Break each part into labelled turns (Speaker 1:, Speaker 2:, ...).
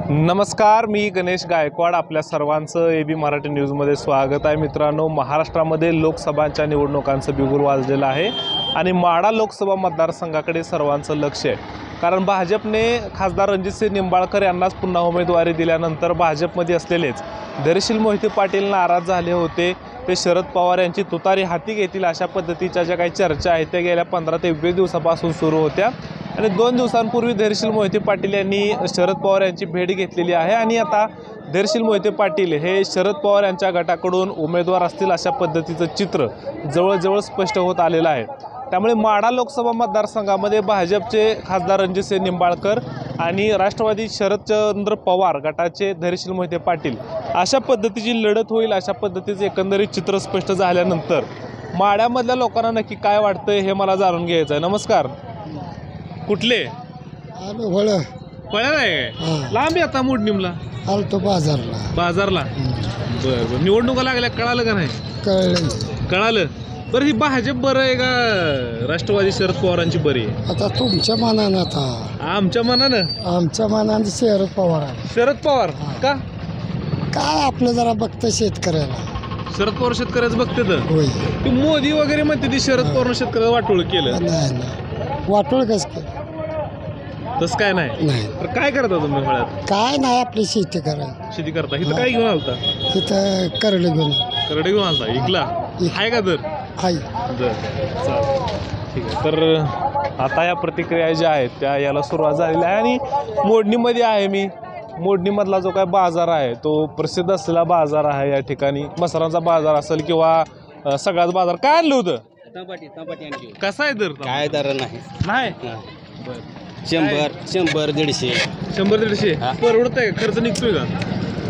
Speaker 1: नमस्कार, मी गणेश गायकवाड. आपल्या सर्वांचं AB मराठी न्यूजमध्ये स्वागत आहे. मित्रांनो, महाराष्ट्रामध्ये लोकसभांच्या निवडणुकांचं बिगुल वाजलेलं आहे आणि माढा लोकसभा मतदारसंघाकडे सर्वांचं लक्ष आहे. कारण भाजपने खासदार रणजितसिंह निंबाळकर यांनाच पुन्हा उमेदवारी दिल्यानंतर भाजपमध्ये असलेलेच धैर्यशील मोहिते पाटील नाराज झाले होते. ते शरद पवार यांची तुतारी हाती घेतील अशा पद्धतीच्या ज्या काही चर्चा आहेत त्या गेल्या 15 ते 20 दिवसापासून सुरू होत्या आणि 2 दिवसांपूर्वी धैर्यशील मोहिते पाटील यांनी शरद पवार यांची भेट घेतलेली आहे आणि आता धैर्यशील मोहिते पाटील हे शरद पवार यांच्या गटाकडून उमेदवार असतील अशा पद्धतीचं चित्र जवळजवळ स्पष्ट होत आलेलं आहे. त्यामुळे माढा लोकसभा मतदारसंघामध्ये भाजपचे खासदार रणजितसिंह निंबाळकर आणि राष्ट्रवादी शरदचंद्र पवार गटाचे धैर्यशील मोहिते पाटील अशा पद्धतीची लढत होईल. अशा पद्धतीचं एकंदरीत चित्र स्पष्ट झाल्यानंतर माढ्यामधल्या लोकांना नक्की काय वाटतंय हे मला जाणून घ्यायचं आहे. नमस्कार, कुठले पळ्या नाही लांब आता मोडणीमला
Speaker 2: आलतो बाजारला
Speaker 1: बरं निवडणुका लागल्या कळालं का नाही? कळालं. बरं, ही भाजप बरं आहे का राष्ट्रवादी शरद पवारांची बरी आहे?
Speaker 2: आता तुमच्या मनानं
Speaker 1: आमच्या मनानं
Speaker 2: शरद पवार आहे.
Speaker 1: शरद पवार का?
Speaker 2: काय आपलं जरा बघतं शेतकऱ्याला.
Speaker 1: शरद पवार शेतकऱ्याचं बघते तर
Speaker 2: होय.
Speaker 1: ती मोदी वगैरे म्हणते ती शरद पवार शेतकऱ्याला वाटोळ केलं.
Speaker 2: नाही वाटोळ कस
Speaker 1: तसं काय नाही. तर काय करता तुम्ही फळ्यात?
Speaker 2: काय नाही, आपली शेती करायला.
Speaker 1: शेती करता. इथं काय घेऊन आलता?
Speaker 2: इथं करडे
Speaker 1: घेऊन आलता. इकला आहे का? तर
Speaker 2: हाय.
Speaker 1: ठीक आहे. तर आता या प्रतिक्रिया ज्या आहेत त्या याला सुरुवात झालेली आहे आणि मोडणीमध्ये आहे मी. मोडणीमधला जो काय बाजार आहे तो प्रसिद्ध असलेला बाजार आहे. या ठिकाणी मसालांचा बाजार असेल किंवा सगळाच बाजार. काय आणलं होतं? कसा आहे दर?
Speaker 3: काय दर नाही.
Speaker 1: बरं,
Speaker 3: 100 150
Speaker 1: 100-150 परवडत आहे का? खर्च निघतोय का?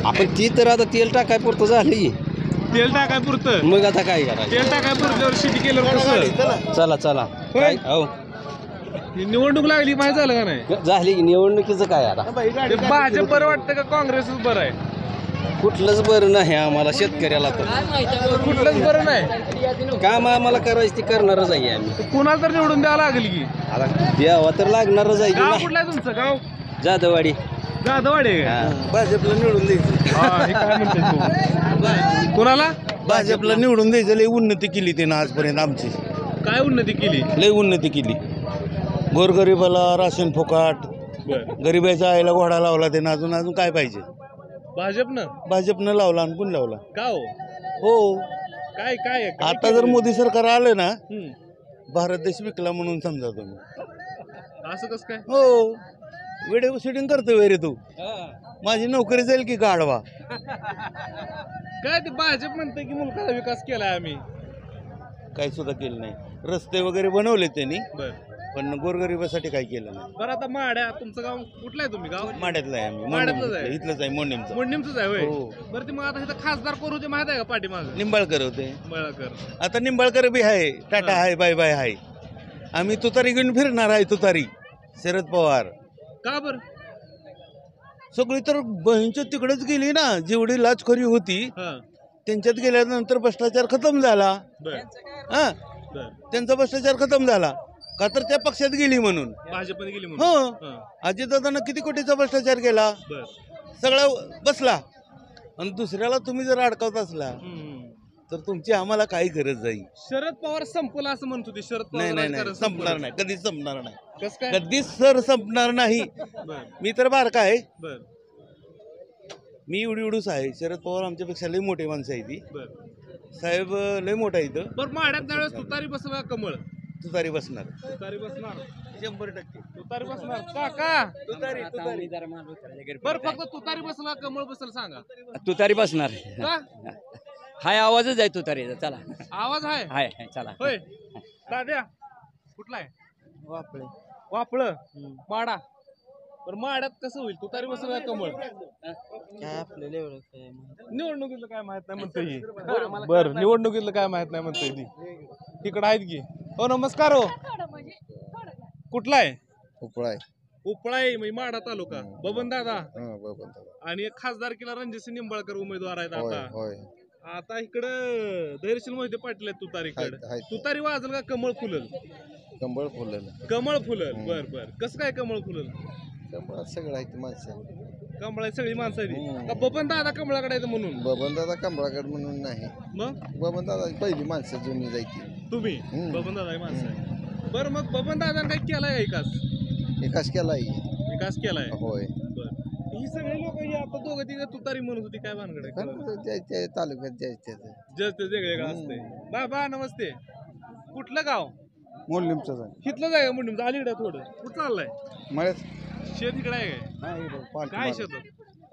Speaker 3: आपण ती तर आता तेल टाकाय पुरतं झाली.
Speaker 1: तेल टाकाय पुरतं
Speaker 3: मग आता काय करायचं?
Speaker 1: तेल टाकाय पुरतं शेती केलं कसं?
Speaker 3: चला
Speaker 1: होय.
Speaker 3: हो
Speaker 1: निवडणूक लागली माहिती झालं का नाही?
Speaker 3: झाली की निवडणुकीचं काय आता?
Speaker 1: ते भाजप बरं वाटतं का काँग्रेसच बरं आहे?
Speaker 3: कुठलंच बरं नाही आम्हाला शेतकऱ्याला. तर
Speaker 1: कुठलंच बरं नाही.
Speaker 3: काम आम्हाला करायचं ती करणारच आहे आम्ही.
Speaker 1: कुणाला तर निवडून द्यावं लागेल की.
Speaker 3: आता द्यावा तर लागणारच आहे
Speaker 1: गाव
Speaker 3: की.
Speaker 1: कुठलं आहे तुमचं? गाव
Speaker 3: जाधववाडी.
Speaker 1: जाधववाडी आहे
Speaker 3: हा.
Speaker 1: का?
Speaker 3: भाजपला निवडून द्यायचं.
Speaker 1: हे काय म्हणते तू? कोणाला?
Speaker 4: भाजपला निवडून द्यायचं. लय उन्नती केली त्यानं आजपर्यंत आमची.
Speaker 1: काय उन्नती केली?
Speaker 4: लय उन्नती केली. गोरगरिबाला राशन फुकाट, गरीबाच्या आईला घोडा लावला त्यानं. अजून काय पाहिजे? भाजपनं लावला आणि कोण लावला?
Speaker 1: का
Speaker 4: हो.
Speaker 1: काय काय
Speaker 4: आता जर मोदी सरकार आलं ना, भारत देश विकला म्हणून समजा तुम्ही.
Speaker 1: असं कसं काय?
Speaker 4: हो, व्हिडिओ शूटिंग करतो रे तू. माझी नोकरी जाईल की गाडवा?
Speaker 1: काय ते भाजप म्हणते की मुलकाचा विकास केलाय आम्ही.
Speaker 4: काही सुद्धा केलं नाही. रस्ते वगैरे बनवले त्यांनी,
Speaker 1: बरं
Speaker 4: पण गोरगरिबासाठी काही केलं नाही.
Speaker 1: बरं, आता माड्या तुमचं गाव कुठलं आहे? तुम्ही गाव
Speaker 4: माड्यातलं आहे आम्ही.
Speaker 1: माड्यातलंच आहे?
Speaker 4: इथलंच आहे, मोडणीमचं.
Speaker 1: मोडणीमचंच आहे होय.
Speaker 4: हो.
Speaker 1: बरं, ते मग आता इथं खासदार कोण होते माहित आहे का? पाठीमागं
Speaker 4: निंबाळकर होते.
Speaker 1: निंबाळकर.
Speaker 4: आता निंबाळकर बी आहे, टाटा आहे, बाय बाय आहे. आम्ही तुतारी घेऊन फिरणार आहे. तुतारी शरद पवार.
Speaker 1: का बरं?
Speaker 4: सगळी तर बहीणच्या तिकडेच गेली ना. जेवढी लाचखोरी होती त्यांच्यात गेल्यानंतर भ्रष्टाचार खतम झाला. हा, त्यांचा भ्रष्टाचार खतम झाला का? तर त्या पक्षात गेली म्हणून,
Speaker 1: भाजपमध्ये गेली
Speaker 4: हो. अजितदादांना किती कोटीचा भ्रष्टाचार केला, सगळा बसला. आणि दुसऱ्याला तुम्ही जर अडकवत असला तर तुमची आम्हाला काही गरज नाही.
Speaker 1: शरद पवार संपला असं म्हणत होते. शरद पवार
Speaker 4: नाही, संपणार नाही, कधीच संपणार नाही.
Speaker 1: कसं काय?
Speaker 4: कधीच सर संपणार नाही. मी तर बारका आहे. मी एवढूच आहे. शरद पवार आमच्यापेक्षा लय मोठे माणसं आहे. ती साहेब लय मोठा आहे. इथं
Speaker 1: माड्यात त्यावेळेस तुतारी बसला कमळ.
Speaker 4: तुतारी बसणार.
Speaker 1: 100% तुतारी बसणार. काका बरं, फक्त तुतारी बसला कमळ बसल सांगा.
Speaker 3: तुतारी बसणार.
Speaker 1: का?
Speaker 3: हाय आवाजच आहे तुतारीचा. चला
Speaker 1: आवाज आहे.
Speaker 3: हाय चला.
Speaker 1: होय. दाद्या कुठला आहे? वापळ माडा. बरं, माड्यात कसं होईल? तुतारी बसला कमळ? निवडणुकीतलं काय माहित नाही म्हणते ही. बरं, निवडणुकीतलं काय माहित नाही म्हणते ती. तिकडं आहेत की. हो, नमस्कार. हो, कुठला आहे? उपळा आहे म्हणजे माढा तालुका. बबन दादा आणि एक खासदार केला रणजितसिंह निंबाळकर उमेदवार आहेत. आता इकडं धैर्यशील मोहिते पाटील आहेत तुतारीकडे. तुतारी वाजल का कमळ फुलल? कमळ फुलल. बर बर. कसं काय कमळ फुलल?
Speaker 2: सगळं आहे माणसं.
Speaker 1: कमळाची सगळी माणसं आहे ती. का बबन दादा कमळाकडे आहेत म्हणून
Speaker 5: बबन दादा कमळागड म्हणून नाही.
Speaker 1: मग
Speaker 5: बबन दादा पहिली माणसं जुनी जायची.
Speaker 1: तुम्ही बबन दादा माणसं आहे. बरं मग बबन दादा काय केलाय का विकास
Speaker 5: विकास केलाय.
Speaker 1: विकास केलाय.
Speaker 5: होय.
Speaker 1: बरं ही सगळी लोक ही आता दोघं तिघं तुतारी म्हणत होती काय भानगड
Speaker 5: त्या तालुक्यात जायचं
Speaker 1: जस्ट वेगवेगळं असते. बाबा नमस्ते. कुठलं गाव?
Speaker 5: मोडलिमचं
Speaker 1: इथलं जाय म्हणून अलीकडे थोडं कुठं चाललंय?
Speaker 5: मळ्यात
Speaker 1: शेत इकडे आहे काय? काय शेतात?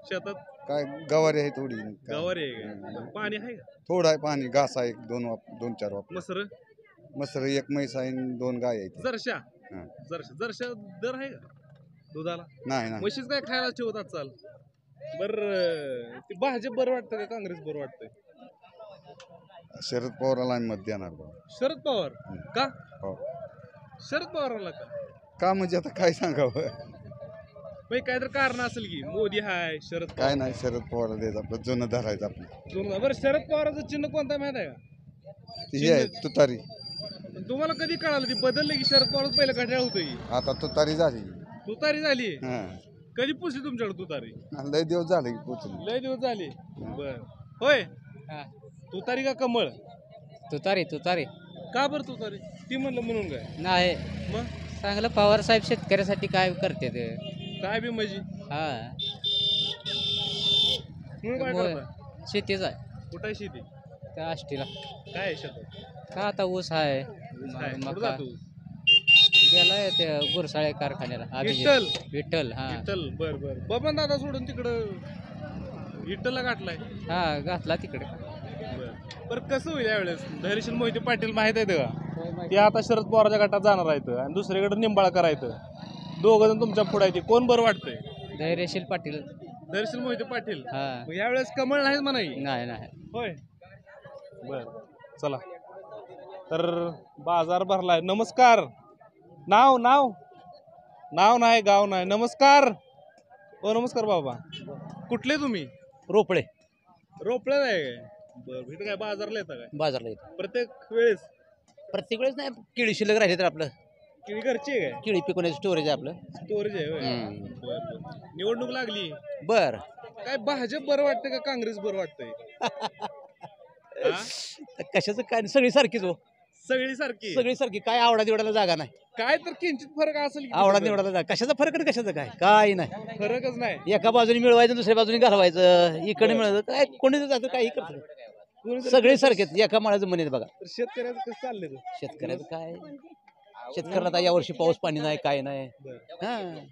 Speaker 1: शेतात
Speaker 5: काय गवारी आहे थोडी.
Speaker 1: गवार आहे काय? पाणी आहे का?
Speaker 5: थोडं आहे पाणी. घास आहे 2-4 वाप.
Speaker 1: मसर
Speaker 5: मसर एक म्हैस आहे आणि 2 गाय आहेत.
Speaker 1: जरशा
Speaker 5: हा.
Speaker 1: जरशा दर आहे का दुधाला?
Speaker 5: नाही नाही.
Speaker 1: म्हशीच काय खायला ठेवतात चाल. बर ते भाजप बरं वाटतं का काँग्रेस बरं वाटतंय?
Speaker 5: शरद पवाराला आम्ही मत देणार बा.
Speaker 1: शरद पवार का?
Speaker 5: हो.
Speaker 1: शरद पवाराला का?
Speaker 5: का म्हणजे आता काय सांगावं.
Speaker 1: मग काय तर कारण असेल की मोदी हाय शरद
Speaker 5: काय नाही. शरद पवार द्यायचं आपलं जुनं धरायचं आपलं.
Speaker 1: पवार. बरं शरद पवाराचं चिन्ह कोणतं आहे माहित आहे का?
Speaker 5: ती आहे तुतारी.
Speaker 1: तुम्हाला कधी कळालं ती बदललं की शरद पवार पहिलं घड्याळ होतं की
Speaker 5: आता तुतारी झाली.
Speaker 1: तुतारी झाली?
Speaker 5: हा.
Speaker 1: कधी पुसली तुमच्याकडे तुतारी?
Speaker 5: लय दिवस झाले की पोचली.
Speaker 1: लय दिवस झाले. बर होय. तुतारी का कमळ?
Speaker 6: तुतारी तुतारी
Speaker 1: का बरं तुतारी? ती म्हणलं म्हणून काय?
Speaker 6: नाही
Speaker 1: मग
Speaker 6: चांगलं पवार साहेब शेतकऱ्यासाठी काय करते ते.
Speaker 1: काय बी म्हणजे
Speaker 6: हा
Speaker 1: म्हणून काय
Speaker 6: होय.
Speaker 1: करता?
Speaker 6: शेतीच आहे
Speaker 1: कुठं आहे शेती?
Speaker 6: त्या आष्टीला.
Speaker 1: काय आहे शेतात?
Speaker 6: का आता ऊस आहे
Speaker 1: काय? कुठं
Speaker 6: मका
Speaker 1: जातो?
Speaker 6: गेलाय त्या गुरसाळे कारखान्याला अभिजित.
Speaker 1: विठ्ठल
Speaker 6: विठ्ठल हा
Speaker 1: विठ्ठल बर बर. बबन दादा सोडून तिकडं विठ्ठलला गाठलाय.
Speaker 6: हा घातला तिकडे.
Speaker 1: बरं कसं होईल यावेळेस? धैर्यशील मोहिते पाटील माहित आहेत का? ते आता शरद पवारच्या गटात जाणार आहेत आणि दुसरीकडे निंबाळकर आहेत. दोघं जण तुमच्या पुढे आहेत. कोण बरं वाटतंय?
Speaker 6: धैर्यशील पाटील.
Speaker 1: धैर्यशील मोहिते पाटील.
Speaker 6: हा
Speaker 1: मग यावेळेस कमळ नाहीच म्हणाई.
Speaker 6: नाही नाही
Speaker 1: होय. बर चला तर बाजार भरलाय. नमस्कार. नाव नाव नाव नाही गाव नाही. नमस्कार. हो नमस्कार बाबा. कुठले तुम्ही?
Speaker 6: रोपळे
Speaker 1: रोपळे आहे काय? बरं इथं काय बाजारला येतं काय
Speaker 6: बाजारला येतो
Speaker 1: प्रत्येक वेळेस?
Speaker 6: प्रत्येक वेळेस नाही. केळी शिल्लक राहिले तर आपलं
Speaker 1: केळी घरची आहे काय?
Speaker 6: केळी पिकवण्याचं स्टोरेज आहे आपलं.
Speaker 1: स्टोरेज आहे होय. बरं, बरं. निवडणूक लागली
Speaker 6: बर
Speaker 1: काय भाजप बरं वाटतंय का काँग्रेस बरं वाटतंय? हा?
Speaker 6: कशाचं काय सगळी सारखीच हो.
Speaker 1: सगळी सारखी
Speaker 6: सगळी सारखी काय आवडा निवडायला जागा नाही.
Speaker 1: काय तर किंचित फरक असेल की
Speaker 6: आवडा
Speaker 1: कुठं?
Speaker 6: निवडायला जागा कशाचा फरक आणि कशाचं काय काय नाही.
Speaker 1: फरकच नाही.
Speaker 6: एका बाजूने मिळवायचं दुसऱ्या बाजूने घालवायचं इकडे मिळवायचं काय कोणी जातं काही करतं.
Speaker 1: कोणीतरी-
Speaker 6: सगळे सारखेच एका माळाचं म्हणे बघा.
Speaker 1: तर शेतकऱ्याचं कसं चाललंय ते?
Speaker 6: शेतकऱ्याचं काय शेतकऱ्याला आता यावर्षी पाऊस पाणी नाही काय नाही.
Speaker 1: बरं.
Speaker 6: हा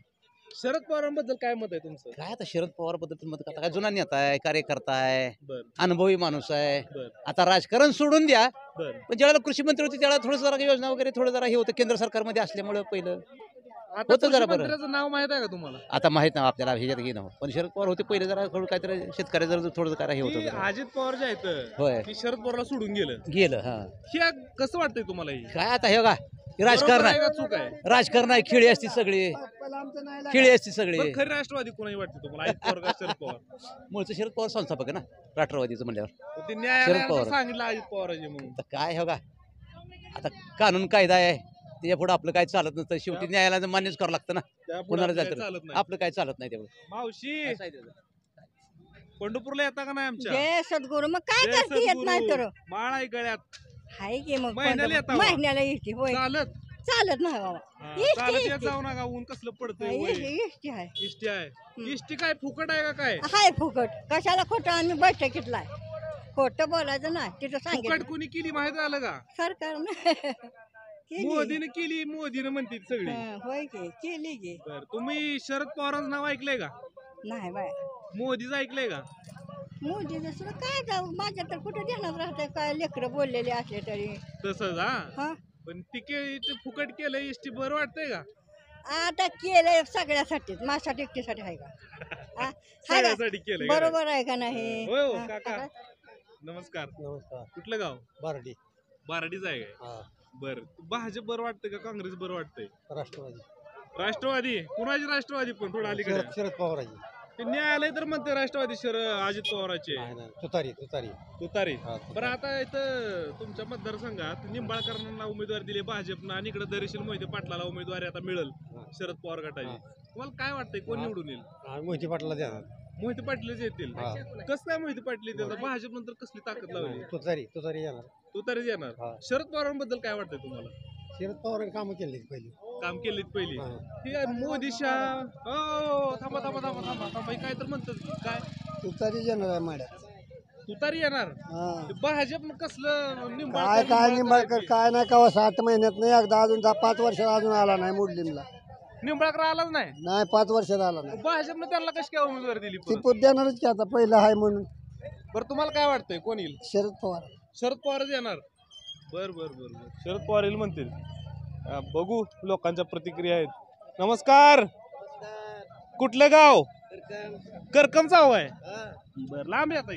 Speaker 1: शरद पवारांबद्दल काय मत आहे तुमचं?
Speaker 6: काय आता शरद पवार बद्दल मत काय जुना नेता आहे कार्यकर्ता आहे
Speaker 1: बर
Speaker 6: अनुभवी माणूस आहे.
Speaker 1: बर
Speaker 6: आता राजकारण सोडून द्या
Speaker 1: बर.
Speaker 6: पण ज्यावेळेला कृषी मंत्री होते त्यावेळेला थोडं जरा योजना वगैरे थोडं जरा हे होतं केंद्र सरकारमध्ये असल्यामुळे पहिलं
Speaker 1: आता
Speaker 6: होतं जरा बरं.
Speaker 1: कृषीमंत्र्याचं नाव माहित आहे का तुम्हाला?
Speaker 6: आता माहित नाही आपल्याला ह्याच्यात घेणं पण शरद पवार होते पहिले जरा थोडं काहीतरी शेतकऱ्याचं थोडं काय हे होतं
Speaker 1: की
Speaker 6: जरा.
Speaker 1: अजित पवार जे आहेत
Speaker 6: होय
Speaker 1: की शरद पवारला सोडून गेलं
Speaker 6: गेलं हा
Speaker 1: हे कसं वाटतंय तुम्हाला? ही
Speaker 6: काय आता हे बघा हे राजकारण
Speaker 1: बरोबर आहे
Speaker 6: आहे
Speaker 1: का चूक आहे?
Speaker 6: राजकारण आहे खेळी असती सगळी खेळी असती सगळी.
Speaker 1: बरं, खरी राष्ट्रवादी कोणाही वाटते तुम्हाला? अजित पवार का शरद पवार?
Speaker 6: मूळचं शरद पवार संस्थापक आहे ना राष्ट्रवादीचं म्हणल्यावर.
Speaker 1: ते
Speaker 6: शरद
Speaker 1: न्यायालयानं
Speaker 6: पवार.
Speaker 1: सांगितलं अजित पवारांचे म्हणून.
Speaker 6: तर काय हो का आता कानून कायदा आहे त्याच्या पुढे आपलं काय चालत नसतं शेवटी न्यायालयाचं मान्यच करावं लागतं ना.
Speaker 1: त्यापुढे
Speaker 6: कुणाला
Speaker 1: आपल्याला
Speaker 6: जातं
Speaker 1: चालत नाही.
Speaker 6: आपलं काय चालत नाही तेवढं.
Speaker 1: मावशी पंढरपूरला येता का नाही आमच्या?
Speaker 7: जय सद्गुरू मग काय
Speaker 1: जय
Speaker 7: करते येत नाही तर
Speaker 1: सद्गुरू. माळ आहे गळ्यात.
Speaker 7: हाय की मग
Speaker 1: महिन्याला येता बा?
Speaker 7: महिन्याला येते होय
Speaker 1: चालत
Speaker 7: चालत नाही बाबा
Speaker 1: हा,
Speaker 7: इष्टी,
Speaker 1: चालत येत
Speaker 7: इष्टी.
Speaker 1: जाऊ नका. ऊन कसलं पडतंय
Speaker 7: हाय,
Speaker 1: वय.
Speaker 7: इष्टी आहे
Speaker 1: इष्टी आहे. इष्टी काय फुकट आहे का काय?
Speaker 7: हाय फुकट कशाला खोटं आम्ही बैठकीतला खोटं बोलायचं नाही तिथं
Speaker 1: फुकट
Speaker 7: सांगितलं
Speaker 1: कोणी केली माहित आलं का?
Speaker 7: सरकारनं केली.
Speaker 1: मोदीने केली. मोदीने म्हणते सगळी.
Speaker 7: हं, होय की केली की
Speaker 1: बर तुम्ही शरद पवारांचं नाव ऐकलंय का?
Speaker 7: नाही बाय
Speaker 1: मोदीचं ऐकलंय का?
Speaker 7: मोदी दुसरं काय जाऊ माझ्या तर कुठं ध्यानात राहतंय काय लेकरं बोललेले असले तरी
Speaker 1: तसंच हा.
Speaker 7: हा
Speaker 1: पण तिकीट फुकट केलं इष्टी बरं वाटतंय का?
Speaker 7: आता केलंय सगळ्यासाठीच माझ्यासाठी एकटीसाठी आहे का हा? हाय का?
Speaker 1: सगळ्यासाठी केलंय का?
Speaker 7: बरोबर आहे का नाही
Speaker 1: होय हो,
Speaker 7: हा,
Speaker 1: काका.
Speaker 7: हा.
Speaker 1: नमस्कार.
Speaker 6: नमस्कार
Speaker 1: कुठलं गाव?
Speaker 6: बारडी
Speaker 1: बाराडीच आहे काय? बर भाजप बरं वाटतंय का काँग्रेस बरं वाटतंय?
Speaker 6: राष्ट्रवादी
Speaker 1: राष्ट्रवादी. कुणाची राष्ट्रवादी? पण थोडं अलीकडे
Speaker 6: शरद पवारांची
Speaker 1: ते न्यायालय तर म्हणते राष्ट्रवादी अजित पवारांचे
Speaker 6: तुतारी तुतारी
Speaker 1: तुतारी. बरं आता इथं तुमच्या मतदारसंघात निंबाळकरांना उमेदवार दिले भाजपनं आणि इकडे धैर्यशील मोहिते पाटलाला उमेदवारी आता मिळेल शरद पवार गटाची. तुम्हाला काय वाटतंय कोण निवडून येईल?
Speaker 8: मोहिते पाटला देणार.
Speaker 1: मोहिते पाटीलच येतील. कसं काय मोहिते पाटील येतील? भाजप नंतर कसली ताकद लावली?
Speaker 8: तो तरी येणार.
Speaker 1: तू तरी येणार. शरद पवारांबद्दल काय वाटतंय तुम्हाला?
Speaker 8: शरद पवारांनी कामं केली पहिली.
Speaker 1: काम केलीत पहिली. ठीक आहे. मोदी शाह थांबा थांबा थांबा थांबा थांबा काय तर म्हणतात काय
Speaker 2: तुतारी येणार आहे माड्या.
Speaker 1: तुतारी येणार. भाजप कसलं
Speaker 2: काय निंबाळकर काय नाही का 7 महिन्यात नाही एकदा अजून 5 वर्षात अजून आला नाही मुडलीमला.
Speaker 1: निंबाळकर आलाच नाही.
Speaker 2: 5 वर्षात आला नाही.
Speaker 1: भाजपनं त्यांना कशी काय उमेदवारी दिली?
Speaker 2: ती पुत देणारच की आता पहिलं आहे म्हणून.
Speaker 1: बरं तुम्हाला काय वाटतंय कोण येईल?
Speaker 2: शरद पवार.
Speaker 1: शरद पवारच येणार. बर बर बर बर शरद पवार येईल म्हणतील. बघू लोकांच्या प्रतिक्रिया आहेत. नमस्कार. कुठलं गाव? करकमचा आहे. बर लांब येत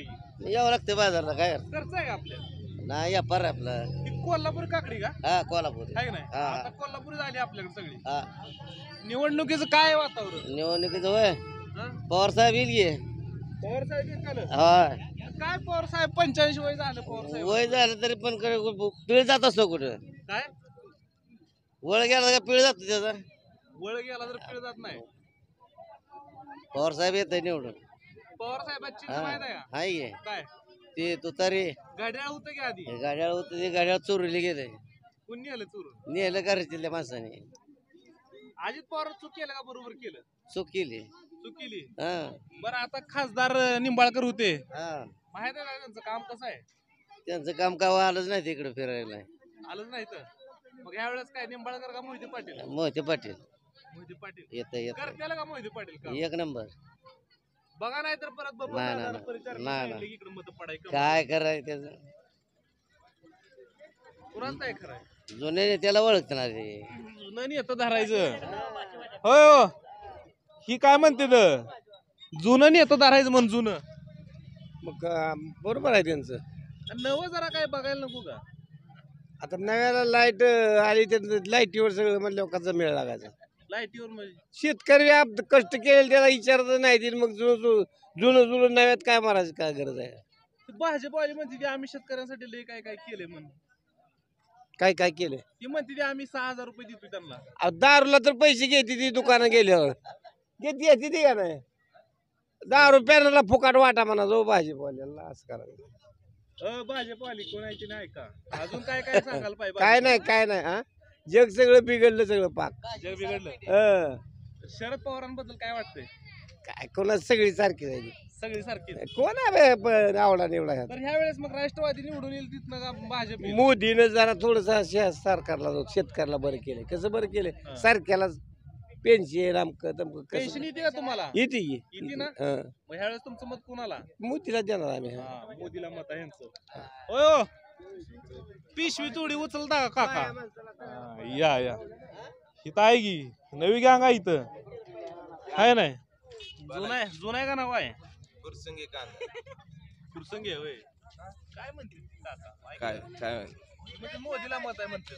Speaker 3: यावं लागतं बाजारला काय
Speaker 1: खर्च आहे का आपल्या?
Speaker 3: नाही या पर आपला
Speaker 1: कोल्हापूर काकडी का?
Speaker 3: हा कोल्हापूर
Speaker 1: आहे नाही. आता कोल्हापूर झाली आपल्याकडे सगळी.
Speaker 3: हा
Speaker 1: निवडणुकीचं काय वातावरण?
Speaker 3: निवडणुकीचं होय
Speaker 1: हा?
Speaker 3: पवार साहेब येईल गे
Speaker 1: पवार साहेब येतील.
Speaker 3: हा
Speaker 1: काय पवार साहेब 85 वय झालं पवार साहेब.
Speaker 3: वय झालं तरी पण पिळ जात असतो कुठं
Speaker 1: काय
Speaker 3: वळ गेला का पिळ जातो त्याचा
Speaker 1: वळ गेला तर पिळ जात नाही.
Speaker 3: पवार साहेब येत निवडून
Speaker 1: पवार साहेबांची चिन्ह माहित आहे का?
Speaker 3: हाय गे
Speaker 1: काय
Speaker 3: ते तुतारी
Speaker 1: गाड्या होतं की आधी?
Speaker 3: गाड्या होत ते गाड्या चोरली गेले
Speaker 1: कोणी आलं चोरून?
Speaker 3: नेलं करायच्या माणसाने
Speaker 1: अजित पवार चूक केलं का बरोबर केलं?
Speaker 3: चूक केली
Speaker 1: चूक केली.
Speaker 3: हा
Speaker 1: बरं आता खासदार निंबाळकर होते.
Speaker 3: हा
Speaker 1: माहित आहे का त्यांचं काम कसं आहे?
Speaker 3: त्यांचं काम काय आलंच नाही तिकडे फिरायला
Speaker 1: आलंच नाही तर मग ह्या वेळेस काय निंबाळकर का मोहिते पाटील?
Speaker 3: मोहिते पाटील
Speaker 1: मोहिते पाटील
Speaker 3: येत येत
Speaker 1: करतेला का मोहिते पाटील का?
Speaker 3: एक नंबर
Speaker 1: बघा नाही तर परत बघू.
Speaker 3: नाही, नाही, नाही, नाही.
Speaker 1: इकडे मत पडायचं
Speaker 3: काय करायचं त्याचं
Speaker 1: कुणाच नाही खरं.
Speaker 3: जुने त्याला ओळखणार ते
Speaker 1: जुनं येतं धरायचं. होय हो ही काय म्हणते तर जुनं येतं धरायचं म्हण जुनं.
Speaker 8: मग बरोबर आहे त्यांचं.
Speaker 1: नवं जरा काय बघायला नको का?
Speaker 8: आता नव्याला लाईट आली तर लाईटीवर सगळं म्हणल्यावर कसा मेळ लागायचा.
Speaker 1: लाईटीवर म्हणजे
Speaker 8: शेतकरी कष्ट केले त्याला विचारत नाही दिल मग जुनं नव्यात काय मारायचं काय गरज आहे.
Speaker 1: भाजपवाली म्हणते की आम्ही शेतकऱ्यांसाठी लय काय काय केलंय म्हणून.
Speaker 8: काय काय केलं
Speaker 1: ती म्हणते की आम्ही 6000 रुपये देतो त्यांना.
Speaker 8: दारूला तर पैसे घेते ती दुकानात गेल्यावर घेते ती का नाही. दारू प्यायला फुकाट वाटा म्हणा जो भाजीपाल्याला असं करायचं.
Speaker 1: भाजपवाली कोणाची नाही का? अजून काय काय सांगाल पाहिजे?
Speaker 8: काय नाही हा जग सगळं बिघडलं सगळं पाक
Speaker 1: जग बिघडलं. शरद पवारांबद्दल काय वाटतंय?
Speaker 8: काय कोणा सगळी सारखी जाईल
Speaker 1: सगळी सारखी.
Speaker 8: कोण आहे आवडा निवडा
Speaker 1: तर ह्या वेळेस मग राष्ट्रवादी निवडून येईल तिथनं का भाजप येईल?
Speaker 8: मोदीनं जरा थोडस सरकारला शेतकऱ्याला बरं केलं कसं बरं केलं सारख्याला पेन्शन आमकं तमकं
Speaker 1: पेन्शन येते का तुम्हाला?
Speaker 8: येते
Speaker 1: येते ना. मग ह्या वेळेस तुमचं मत कोणाला?
Speaker 8: मोदीला देणार आम्ही
Speaker 1: मोदीला मत आहे यांचं. हो पिशवी थोडी उचलता का काका? या या इथं आहे की नवी गँग आहे इथं आहे नाही. जुना आहे का नाव आहे? फुरसंगे होय. काय म्हणते काका?
Speaker 9: काय
Speaker 1: म्हणजे मोदीला मत आहे म्हणते.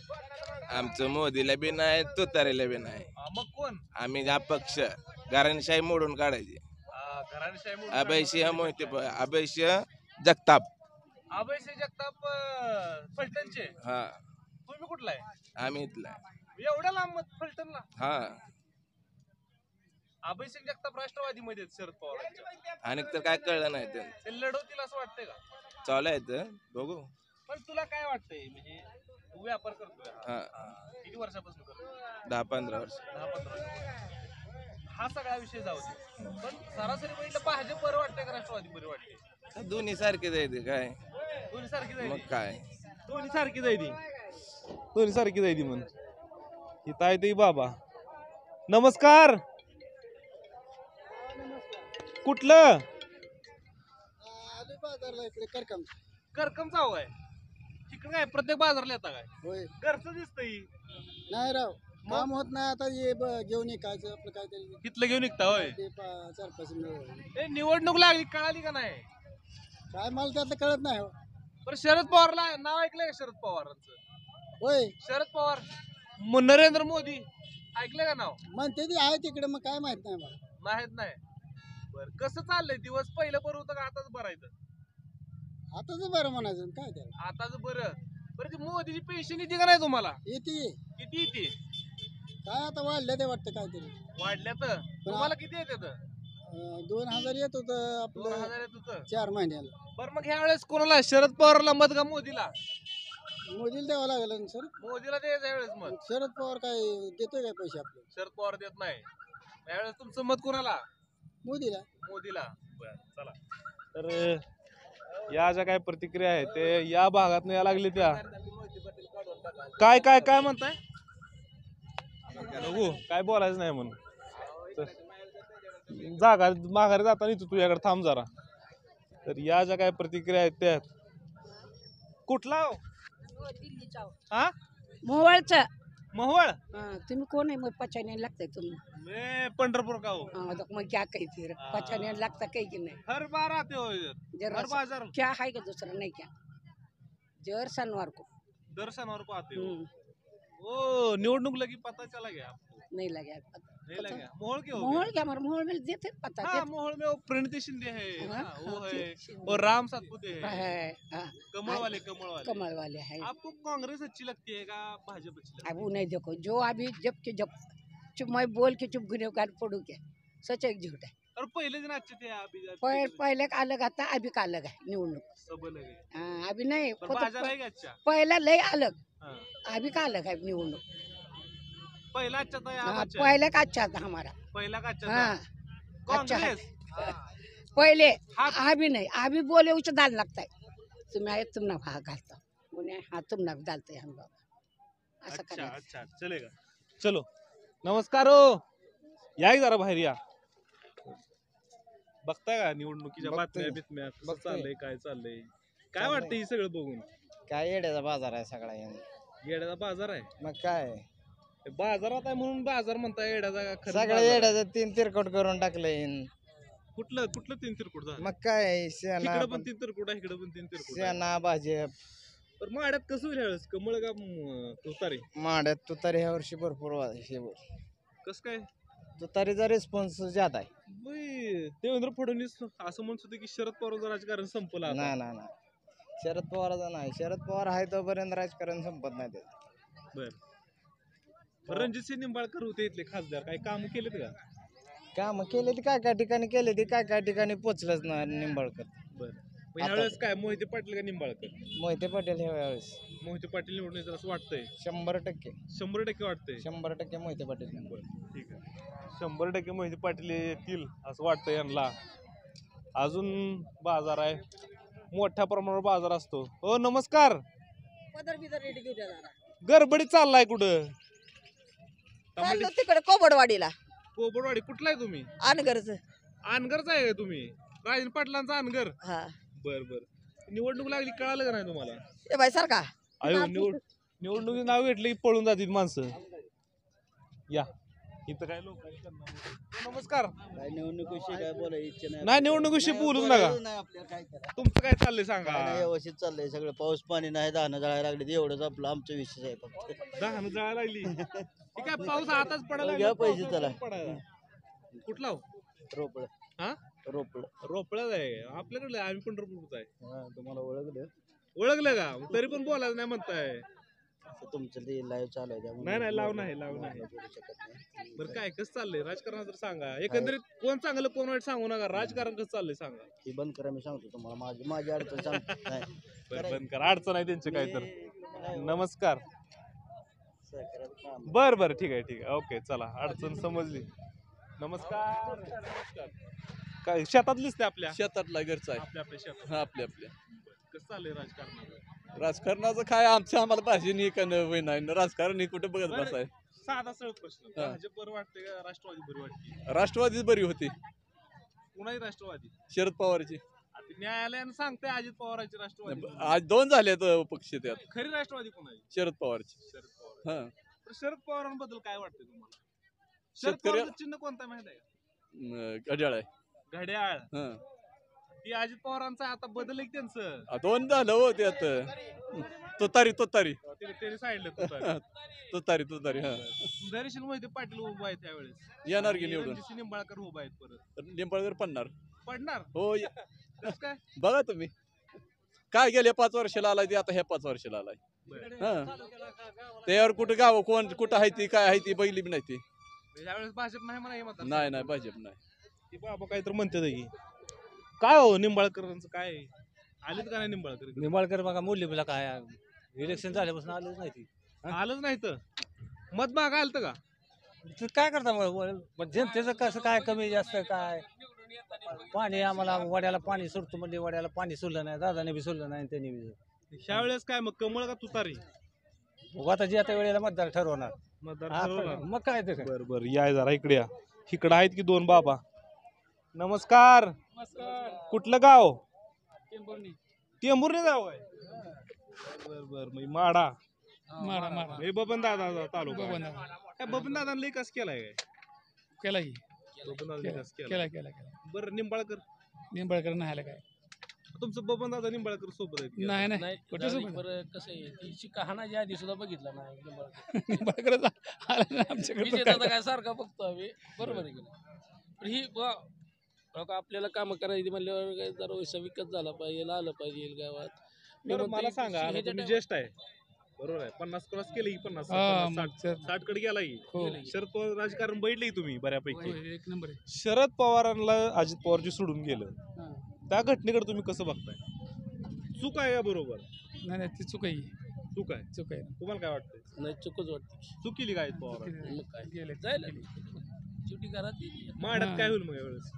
Speaker 9: आमचं मोदीला बी नाही तुतारीला बी नाही.
Speaker 1: मग कोण?
Speaker 9: आम्ही अपक्ष घराणेशाही मोडून काढायची.
Speaker 1: घराणेशाही मोडून
Speaker 9: अभयसिंह मोहिते अभयसिंह जगताप.
Speaker 1: अभयसिंह जगताप फलटणचे.
Speaker 9: हा
Speaker 1: तुम्ही कुठला आहे?
Speaker 9: आम्ही इथला.
Speaker 1: एवढ्या लांब मत फलटणला?
Speaker 9: हा
Speaker 1: अभयसिंह जगताप राष्ट्रवादी मध्ये शरद पवार
Speaker 9: आणि तर काय कळलं नाही ते
Speaker 1: ते लढवतील असं वाटतंय का?
Speaker 9: चालू आहे बघू.
Speaker 1: पण तुला काय वाटतंय म्हणजे तू व्यापार करतोय
Speaker 9: हा
Speaker 1: किती वर्षापासून करतोय?
Speaker 9: 10-15 वर्ष.
Speaker 1: 10-15 वर्ष. हा सगळा विषय जाऊ दे. पण सरासरी बघितलं भाजप बरं वाटतंय का राष्ट्रवादी बरं वाटते?
Speaker 9: दोन्ही सारखे जायचे काय
Speaker 1: दोन्ही सारखी
Speaker 9: मग
Speaker 1: जायची.
Speaker 9: काय
Speaker 1: दोन्ही सारखी जायची. दोन्ही सारखी जायची म्हण. इथं आहे ते बाबा. नमस्कार. कुठलं? करकमचा हवं आहे. तिकडे काय प्रत्येक बाजारला येता काय?
Speaker 2: होय
Speaker 1: घरचं दिसतंय.
Speaker 2: नाही राव काम होत नाही आता ये घेऊन निघायचं आपलं काहीतरी
Speaker 1: तिथलं घेऊन निघता होय.
Speaker 2: ते 4-5 मिळून
Speaker 1: ए निवडणूक लागली कळाली का नाही?
Speaker 2: काय मला त्यातलं कळत नाही हो.
Speaker 1: बरं शरद पवारला नाव ऐकलंय का शरद पवारांचं?
Speaker 2: होय
Speaker 1: शरद पवार नरेंद्र मोदी ऐकलंय का नाव?
Speaker 2: म्हणते ती आहे तिकडे मग काय माहित नाही मला.
Speaker 1: माहित नाही. बर कसं चाललंय दिवस? पहिलं बरं होतं का आताच बरं आहे?
Speaker 2: आताच बरं म्हणायचं काय त्याला
Speaker 1: आताच बरं. बरं ती मोदीची पेन्शन येते का नाही तुम्हाला?
Speaker 2: येते
Speaker 1: किती येते?
Speaker 2: काय आता वाढलं ते वाटतं काहीतरी
Speaker 1: वाढल्यात तुम्हाला किती येतात
Speaker 2: 2000 येत होतं आपलं
Speaker 1: 2000 येत होतं
Speaker 2: 4 महिन्याला.
Speaker 1: बरं मग ह्या वेळेस कोणाला शरद पवारला मत का मोदीला
Speaker 2: मोदीला द्यावं लागलं ना सर.
Speaker 1: मोदीला द्यायचं यावेळेस मत
Speaker 2: शरद पवार काय देतोय काय पैसे आपले
Speaker 1: शरद पवार देत नाही यावेळेस तुमचं मत कोणाला
Speaker 2: मोदीला.
Speaker 1: मोदीला बरं चला तर या ज्या काय प्रतिक्रिया आहेत ते या भागात या लागली त्या काय काय काय म्हणताय बघू काय बोलायचं नाही म्हणून तर जागा माघारी जाताना तू तुझ्याकडे थांब जरा तर या ज्या काय प्रतिक्रिया आहेत त्या कुठला हो? हा
Speaker 7: मोवळचं
Speaker 1: महुवळ
Speaker 7: तुम्ही कोण आहे मग पचाने लागतंय तुम्ही
Speaker 1: मैं पंढरपूर का हो
Speaker 7: मग क्या काही फिर पचाने लागता काही की नाही
Speaker 1: हर बार आते हो इधर
Speaker 7: जर
Speaker 1: हर बाजार
Speaker 7: क्या है का दूसरा नहीं क्या जर शनिवार को
Speaker 1: दर्शनवर को आते हो ओ निवडणूक लगी पता चला गया आपको
Speaker 7: नहीं लगे पता
Speaker 1: नहीं लगा मोहड़ के हो
Speaker 7: मोहल क्या हमारे मोहल में देते पता
Speaker 1: हाँ मोहड़ में वो प्रणति शिंदे है
Speaker 7: हाँ,
Speaker 1: हाँ, वो
Speaker 7: हाँ,
Speaker 1: है
Speaker 7: शिंदे।
Speaker 1: और राम सातपुते
Speaker 7: देते
Speaker 1: है
Speaker 7: है हाँ,
Speaker 1: कमल वाले कमल वाले
Speaker 7: कमल वाले हैं
Speaker 1: आपको कांग्रेस अच्छी लगती है का भाजपा अच्छी लगती
Speaker 7: अब वो नहीं देखो जो अभी जब के जब चुप मैं बोल के चुप गुनहगार पड़ू के सच एक झूठ है
Speaker 1: है और पहले दिन अच्छे थे अभी
Speaker 7: पहले का अलग आता अभी का अलग है निवडणूक
Speaker 1: सब लगे
Speaker 7: हाँ, अभी नहीं
Speaker 1: पर
Speaker 7: खुद
Speaker 1: बाजार है अच्छा
Speaker 7: पहला लय अलग
Speaker 1: हाँ
Speaker 7: अभी का अलग है निवडणूक
Speaker 1: पहला अच्छा था या
Speaker 7: हाँ,
Speaker 1: अच्छा है?
Speaker 7: पहले का अच्छा था हमारा
Speaker 1: पहला का अच्छा
Speaker 7: हाँ
Speaker 1: था
Speaker 7: अच्छा है
Speaker 1: कांग्रेस
Speaker 7: पहले
Speaker 1: हाँ।
Speaker 7: अभी नहीं अभी बोले उसे दाल लगता है तुम्हें आए तुम ना भाग घालता उन्हें हाँ तुम ना डालते हम लोग ऐसा
Speaker 1: अच्छा
Speaker 7: करना
Speaker 1: अच्छा चलेगा चलो नमस्कार हो या की जरा बाहेर या बघताय का निवडणुकीच्या बातम्या बितम्या कसं चाललंय काय चाललंय काय वाटतं हे सगळं बघून
Speaker 3: काय येड्याचा बाजार आहे सगळा
Speaker 1: येड्याचा बाजार आहे
Speaker 3: मग काय
Speaker 1: बाजारात आहे म्हणून बाजार म्हणताय येड्याचा का खरंच
Speaker 3: सगळं
Speaker 1: बाजार आहे?
Speaker 3: येड्याचं 3 तिरकट करून टाकलंय
Speaker 1: कुठलं कुठलं तीन तिरकुट झालं
Speaker 3: मग काय सेना
Speaker 1: इकडे पण तीन तिरकुट आहे इकडे पण तीन तिरकुट आहे.
Speaker 3: सेना भाजप
Speaker 1: तर माड्यात कसं होईल यावेळेस कमळ का तुतारी
Speaker 3: माड्यात तुतारी ह्या वर्षी भरपूर
Speaker 1: कसं काय
Speaker 3: तुतारीचा रिस्पॉन्स जात आहे
Speaker 1: देवेंद्र फडणवीस असं म्हणत होते की शरद पवारचं राजकारण संपलं आता.
Speaker 3: नाही नाही नाही शरद पवारचा नाही शरद पवार आहे तोपर्यंत राजकारण संपत नाही त्याचं.
Speaker 1: बर रणजित सिंह निंबाळकर होते इथले खासदार काही काम केलेत का
Speaker 3: काम केले ते काय काय ठिकाणी केले ते काय काय ठिकाणी पोचलंच ना निंबाळकर.
Speaker 1: बर यावेळेस काय मोहिते पाटील का निंबाळकर
Speaker 3: मोहिते पाटील ह्या वेळेस
Speaker 1: मोहिते पाटील निवडून येतात असं वाटतंय
Speaker 3: 100%
Speaker 1: 100% वाटतंय
Speaker 3: 100% मोहिते पाटील.
Speaker 1: ठीक आहे 100% मोहिते पाटील येतील असं वाटतं यांना अजून बाजार आहे मोठ्या प्रमाणावर बाजार असतो हो नमस्कार गडबडी चाललाय कुठं
Speaker 7: तिकडे कोबडवाडीला
Speaker 1: कोबडवाडी कुठला आहे तुम्ही
Speaker 7: अनगरच
Speaker 1: अनगरचा आहे का तुम्ही राजन पाटलांचा अनगर
Speaker 7: हा
Speaker 1: बर बर निवडणूक लागली कळालं का नाही तुम्हाला
Speaker 7: ए बाई सारखा
Speaker 1: अयो निवडणुकीचं नाव घेतलं की पळून जातील माणसं या इथं काय लोक आहेत त्यांना. नमस्कार
Speaker 3: निवडणुकीशी काय बोलायची इच्छा
Speaker 1: नाही निवडणुकीशी बोलूच नका
Speaker 3: आपल्याला काय करायचं
Speaker 1: तुमचं काय चाललंय सांगा
Speaker 3: व्यवस्थित चाललंय सगळं पाऊस पाणी नाही दाणं जळायला लागले एवढंच आपलं आमचा विषय आहे फक्त.
Speaker 1: दहानं जायला लागली हे काय पाऊस आताच पडायला
Speaker 3: घ्या
Speaker 1: लागला,
Speaker 3: पैसे
Speaker 1: पाऊस
Speaker 3: चला.
Speaker 1: आताच पडायला. कुठला हो?
Speaker 3: रोपड
Speaker 1: हा
Speaker 3: रोपड
Speaker 1: रोपळाच आहे आपल्याकडे आम्ही पंढरपूरच आहे
Speaker 3: तुम्हाला ओळखलं
Speaker 1: ओळखलं का तरी पण बोलायचं नाही म्हणताय
Speaker 3: तुमचं ते लाईव्ह चालू आहे त्यामुळे
Speaker 1: नाही नाही लाव नाही
Speaker 3: बोलू शकत नाही.
Speaker 1: बरं काय कसं चाललंय राजकारण तर सांगा एकंदरीत कोण चांगलं कोण वाईट सांगू नका राजकारण कसं चाललंय सांगा
Speaker 3: ती बंद करा मी सांगतो तुम्हाला माझी अडचण सांगतो नाही.
Speaker 1: बरं बंद करा अडचण आहे त्यांची काय तर नमस्कार
Speaker 3: सहकार्याचं काम.
Speaker 1: बर बर ठीक आहे ओके चला अडचण समजली नमस्कार काय शेतातलीच ते आपल्या
Speaker 6: शेतातला घरचा आहे
Speaker 1: आपल्या शेतात
Speaker 6: आपल्या आपल्या
Speaker 1: कसं चाललंय राजकारण
Speaker 6: राजकारणाचं काय आमच्या आम्हाला भाजी नाही का नाही राजकारण कुठे बघत बसाय
Speaker 1: साधा सरळ प्रश्न भाजप बरं वाटते का राष्ट्रवादी बरी वाटते
Speaker 6: राष्ट्रवादीच बरी होती
Speaker 1: कुणाही राष्ट्रवादी
Speaker 6: शरद पवारची
Speaker 1: आता न्यायालयानं सांगते अजित पवारांची राष्ट्रवादी
Speaker 6: आज 2 झाले पक्ष त्यात
Speaker 1: खरी राष्ट्रवादी कोणाची
Speaker 6: शरद पवारची
Speaker 1: शरद पवार
Speaker 6: हा
Speaker 1: तर शरद पवारांबद्दल काय वाटतं तुम्हाला शरद
Speaker 6: शेतकरी
Speaker 1: पवारचं चिन्ह कोणतं माहित आहे
Speaker 6: घड्याळ आहे
Speaker 1: का घड्याळ
Speaker 6: हा
Speaker 1: ती अजित पवारांचं आता बदल आहे की त्यांचं
Speaker 6: 2 झालं हो त्यात तुतारी
Speaker 1: त्यांनी सांगितलं
Speaker 6: तुतारी हा
Speaker 1: दर्शन मोहिते पाटील उभा आहे त्यावेळेस
Speaker 6: येणार की निवडून
Speaker 1: रणजित निंबाळकर उभा आहेत परत
Speaker 6: निंबाळकर
Speaker 1: पडणार
Speaker 6: हो
Speaker 1: कसं काय
Speaker 6: बघा तुम्ही काय गेल्या 5 वर्षाला आलाय ते आता ह्या 5 वर्षाला आलाय त्यावर कुठं गाव कोण कुठं आहे ती काय आहे ती पहिली बी नाही ती
Speaker 1: यावेळेस भाजप नाही म्हणा हे मतदार
Speaker 6: नाही भाजप नाही
Speaker 1: ती बाबा काय तर म्हणते की काय हो निंबाळकरांचं काय आलेत का नाही निंबाळकर
Speaker 10: निंबाळकर बघा मुरलीला काय इलेक्शन झाल्यापासून आलंच नाही ती
Speaker 1: आलंच नाही तर मत मागा आलत का
Speaker 10: तर काय करता मग जनतेचं कसं काय कमी जास्त काय पाणी आम्हाला वड्याला पाणी सोडतो म्हणजे वड्याला पाणी सोडलं नाही दादाने बी सोडलं नाही त्यांनी बी
Speaker 1: ह्यावेळेस काय मग कमळ का तुतारी
Speaker 10: आता जे आता वेळेला मतदार ठरवणार
Speaker 1: मतदार
Speaker 10: हा,
Speaker 1: ठरवणार.
Speaker 10: मग काय ते
Speaker 1: बर बर या जरा इकडे या इकडे आहेत की दोन बाबा नमस्कार कुठलं गाव टेंभुर्णी गाव आहे बर बर मी माडा हे बबन दादा तालुका काय बबन दादा लई कस केलाय काय बबन दादा कस केला बरं निंबाळकर
Speaker 11: नाही आलं काय
Speaker 1: तुमचं बबन दादा निंबाळकर सोबत आहे
Speaker 11: नाही कुठे
Speaker 10: कसं आहे तिची कहाणाची आधी सुद्धा बघितला नाही
Speaker 11: निंबाळकर आमच्याकडे
Speaker 10: काय सारखा बघतो आम्ही बरोबर आहे की नाही ही आपल्याला कामं करायची म्हणल्यावर जरा पैसा विकत झाला पाहिजे आलं पाहिजे गावात
Speaker 1: बरं मला सांगा आता तुम्ही ज्येष्ठ आहे बरोबर आहे 50 क्रॉस केलं की 50 60 कडे गेला की शरद पवार राजकारण बैठले तुम्ही बऱ्यापैकी
Speaker 11: एक नंबर आहे
Speaker 1: शरद पवारांना अजित पवारजी सोडून गेलं त्या घटनेकडे तुम्ही कसं बघताय चूक आहे का बरोबर
Speaker 11: नाही ती चूक आहे
Speaker 1: चूक आहे तुम्हाला काय वाटतंय
Speaker 10: नाही चुकच वाटते
Speaker 1: चूक केली काय पवार
Speaker 10: मग काय गेले जायला शेवटी घरात
Speaker 1: माड्यात काय होईल मग यावेळेस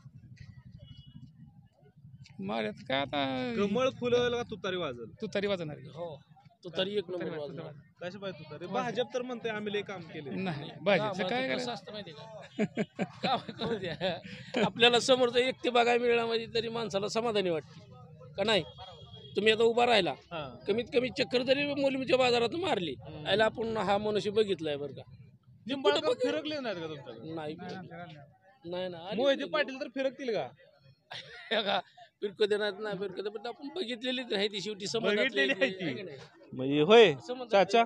Speaker 11: मार्यात काय आता
Speaker 1: कमळ फुलल का तुतारी वाजल
Speaker 11: तरी वाजणार
Speaker 10: हो तो तरी एक नंबर वाजला
Speaker 1: कशा पाहिजे तुतारी भाजप तर म्हणते आम्ही लय काम केले
Speaker 11: नाही भाजपचं काय करायचं
Speaker 10: असतं माहिती का आपल्याला समोरचं एकटे बघायला मिळणार म्हणजे तरी माणसाला समाधानी वाटते का नाही तुम्ही आता उभा राहिला कमीत कमी चक्कर तरी मोलीच्या बाजारात मारली याला आपण हा मनुष्य बघितलाय बरं का
Speaker 1: फिरकले नाहीत का तुमच्याकडे
Speaker 10: नाही ना
Speaker 1: मोहिते पाटील तर फिरकतील का
Speaker 10: फिरकू देणार नाही फिरकू दे पण आपण बघितलेलीच नाही ती शेवटी
Speaker 1: बघितलेली आहे ती. म्हणजे होय चाचा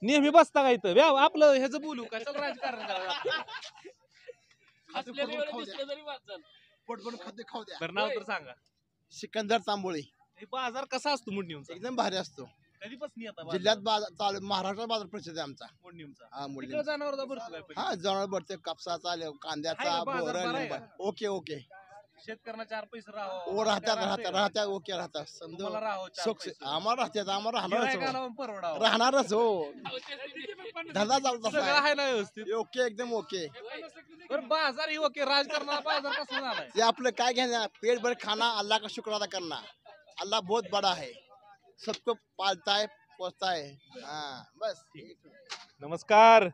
Speaker 1: नेहमी बसता का इथं आपलं ह्याचं बोलू कशाला राजकारण करायचं नाव तर सांगा
Speaker 4: सिकंदर तांबोळी
Speaker 1: हे बाजार कसा असतो मुंडीमचा
Speaker 4: एकदम भारी असतो
Speaker 1: कधीपासून येतात
Speaker 4: जिल्ह्यात बाजार चालू महाराष्ट्रात बाजार प्रसिद्ध आहे आमचा
Speaker 1: मुंडीमचा
Speaker 4: हा मुली
Speaker 1: तिकडे जनावर भरतो काय पैसे?
Speaker 4: हा जनावर भरते कापसाचा
Speaker 1: आहे
Speaker 4: कांद्याचा
Speaker 1: का बाजार
Speaker 4: बोरा
Speaker 1: बरा आहे
Speaker 4: लिंबा ओके ओके
Speaker 1: शेतकऱ्यांना 4 पैसे
Speaker 4: ओ राहत्या ओके राहतात
Speaker 1: तुम्हाला राहावं 4 पैसे.
Speaker 4: आम्हाला राहत्यात आम्हाला
Speaker 1: गिऱ्हाईकाला
Speaker 4: राहणारच
Speaker 1: पण परवडावं.
Speaker 4: राहणारच हो धंदा चालू
Speaker 1: सगळं आहे ना व्यवस्थित
Speaker 4: ओके एकदम ओके
Speaker 1: बरं बाजार ही ओके राजकारणाला बाजार कसा झालाय
Speaker 4: ये आपलं काय घेणार पेट भर खाना अल्लाह का शुक्र अदा करना अल्लाह बहुत बड़ा है सबको पालता है पोसता है हाँ बस
Speaker 1: नमस्कार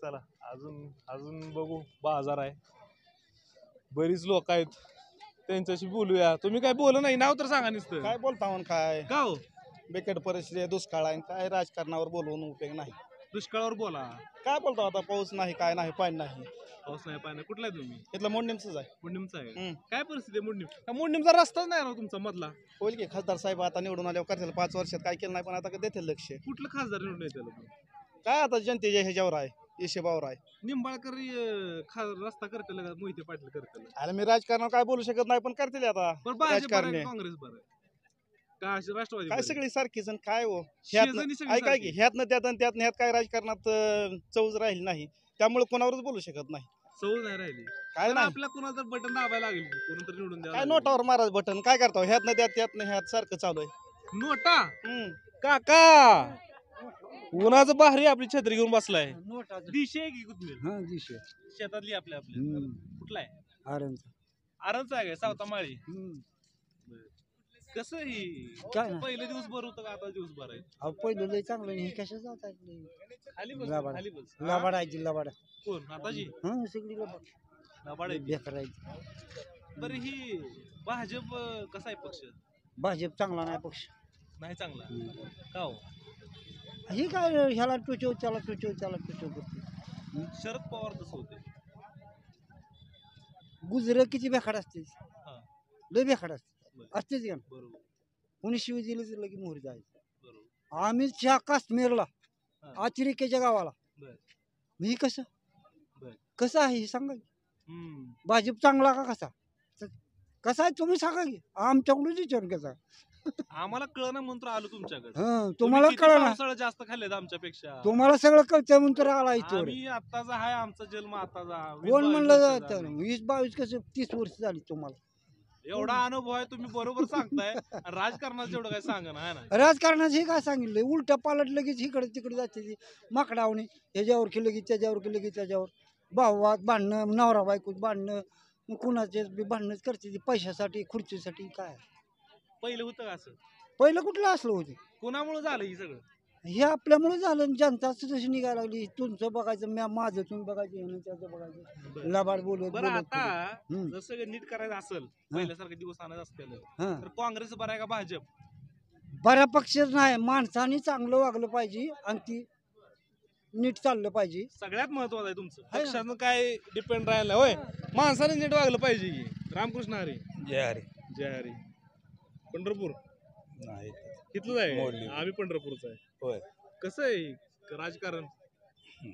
Speaker 1: चला अजून बघू बाजार आहे बरीच लोक आहेत त्यांच्याशी बोलूया तुम्ही काय बोल नाही नाव तर सांगा नुसतं
Speaker 12: काय बोलता म्हणून काय
Speaker 1: का हो
Speaker 12: बिकट परिस्थिती आहे, दुष्काळ आहे काय राजकारणावर बोलवून उपयोग नाही
Speaker 1: दुष्काळावर बोला
Speaker 12: काय बोलतो आता पाऊस नाही काय नाही पाणी नाही
Speaker 1: पाऊस नाही पाणी कुठला आहे तुम्ही
Speaker 12: इथलं मोडणीमच आहे
Speaker 1: मुंडीमचा आहे
Speaker 12: हम्म.
Speaker 1: काय परिस्थिती आहे मुंडीम मुंडीमचा रस्ताच नाही ना तुमचा मधला
Speaker 12: होईल की खासदार साहेब आता निवडून आल्यावर करतील 5 वर्षात काय केलं नाही पण आता देतील लक्ष
Speaker 1: कुठलं खासदार निवडून येते
Speaker 12: काय आता जनतेच्या ह्याच्यावर आहे हिशेबावर आहे
Speaker 1: निंबाळकर रस्ता करते मोहिते पाटील करते
Speaker 12: आणि मी राजकारणावर काय बोलू शकत नाही पण करतील आता
Speaker 1: पण भाजप
Speaker 12: राजकारणी
Speaker 1: बरं, काँग्रेस बरं आहे. का अशी राष्ट्रवादी
Speaker 12: काय
Speaker 1: बरं आहे?
Speaker 12: सगळी सारखीच आणि काय हो
Speaker 1: शेजारी सगळी
Speaker 12: ऐकाय की
Speaker 1: सारखी.
Speaker 12: ह्यातनं त्यातनं ह्यात काय राजकारणात चौज राहील नाही त्यामुळे कोणावरच बोलू शकत नाही
Speaker 1: सवय नाही राहिली
Speaker 12: काय
Speaker 1: पण
Speaker 12: नाही
Speaker 1: आपल्या कोणाला तर बटन दाबायला लागेल कोणतरी निवडून द्यावं
Speaker 12: काय
Speaker 1: लागेल.
Speaker 12: नोटावर महाराज बटन काय करतो ह्यातनं त्यातनं ह्यात सारखं चालू आहे
Speaker 1: नोटा
Speaker 12: हम्म.
Speaker 1: काका उन्हाचं भारी आपली छत्री घेऊन बसलाय दिशे आहे की कुठली शेतातली आपल्या कुठला आहे आरणचा आहे सावता माळी कसं ही
Speaker 10: काय नाही.
Speaker 1: पहिले दिवस बरं होतं का आता दिवस बरं आहे
Speaker 10: पहिलं लय चांगलं हे कशा जात
Speaker 1: खाली बस
Speaker 10: लाबाड.
Speaker 1: खाली बस
Speaker 10: लाबाड आहे जिल्हा
Speaker 1: कोण आताजी
Speaker 10: सगळी
Speaker 1: नाबाड आहे
Speaker 10: बेकार आहे
Speaker 1: बरं ही भाजप कसा आहे पक्ष
Speaker 10: भाजप चांगला नाही पक्ष
Speaker 1: नाही चांगला का हो
Speaker 10: हे काय ह्याला टुचव त्याला टुचव करते
Speaker 1: शरद पवार कसं होते
Speaker 10: गुजर किती बेकार असते लय बेकार असते
Speaker 1: बरं.
Speaker 10: असतेच का
Speaker 1: बरोबर
Speaker 10: कोणी शिवाय दिलं तर लगे मोहरी जायचं
Speaker 1: बरोबर
Speaker 10: आम्ही त्या काश्मीरला
Speaker 1: हा.
Speaker 10: आचिरिकेच्या गावाला
Speaker 1: बरं.
Speaker 10: मी कसं
Speaker 1: बरं.
Speaker 10: कसं आहे हे सांगा की.
Speaker 1: हम्म
Speaker 10: भाजप चांगला का कसा तर कसा आहे तुम्ही सांगा की आमच्याकडूनच विचारून कसा
Speaker 1: आम्हाला कळना म्हणून तर आलो तुमच्याकडे.
Speaker 2: हं, तुम्हाला
Speaker 1: तुम्ही किती
Speaker 2: कळना.
Speaker 1: पावसाळा जास्त खाल्लेत आमच्यापेक्षा.
Speaker 2: तुम्हाला सगळं कळतंय म्हणून तर आला इथं.
Speaker 1: आम्ही आत्ताचा आहे, आमचा जन्म आत्ताचा.
Speaker 2: कोण म्हणलं जातं 20-22 कसं 30 वर्ष झाली तुम्हाला.
Speaker 1: एवढा अनुभव आहे, तुम्ही बरोबर सांगताय. आणि राजकारणाचं एवढं काय सांगा ना, है ना.
Speaker 2: राजकारणाचं हे काय सांगितलं, उलट पालट लगेच इकडे तिकडे जाते ती माकडावणी, ह्याच्यावर की लगेच त्याच्यावर की लगेच त्याच्यावर भाववाद भांडणं, नवरा बायकोच भांडणं, मग कुणाचे बी भांडणंच करते ती पैशासाठी खुर्चीसाठी. काय
Speaker 1: पहिलं होतं का असं?
Speaker 2: पहिलं कुठलं असलं होतं,
Speaker 1: कोणामुळे झालं हे सगळं?
Speaker 2: हे आपल्यामुळे झालं. आणि जनता तशी निघायला लागली, तुमचं बघायचं माझं तुम्ही बघायचं, ह्यानं त्याचं बघायचं, लबाड बोलत
Speaker 1: बरं,
Speaker 2: बोलत
Speaker 1: आता
Speaker 2: हम्म.
Speaker 1: जर सगळं नीट करायचं असेल, पहिल्यासारखे दिवस आणायचं असतील,
Speaker 2: हं.
Speaker 1: तर काँग्रेस बरं आहे का भाजप?
Speaker 2: बऱ्या पक्ष नाही, माणसाने चांगलं वागलं पाहिजे आणि ती नीट चाललं पाहिजे.
Speaker 1: सगळ्यात महत्वाचं आहे तुमचं.
Speaker 2: आहे ना.
Speaker 1: पक्षानं काय डिपेंड राहिलं होय, माणसाने नीट वागलं पाहिजे की. रामकृष्ण हरी.
Speaker 4: जय हरी.
Speaker 1: जय हरी. पंढरपूर
Speaker 4: नाही
Speaker 1: इथलंच आहे.
Speaker 4: मोडली.
Speaker 1: आम्ही पंढरपूरच आहे.
Speaker 4: होय.
Speaker 1: कसं आहे राजकारण,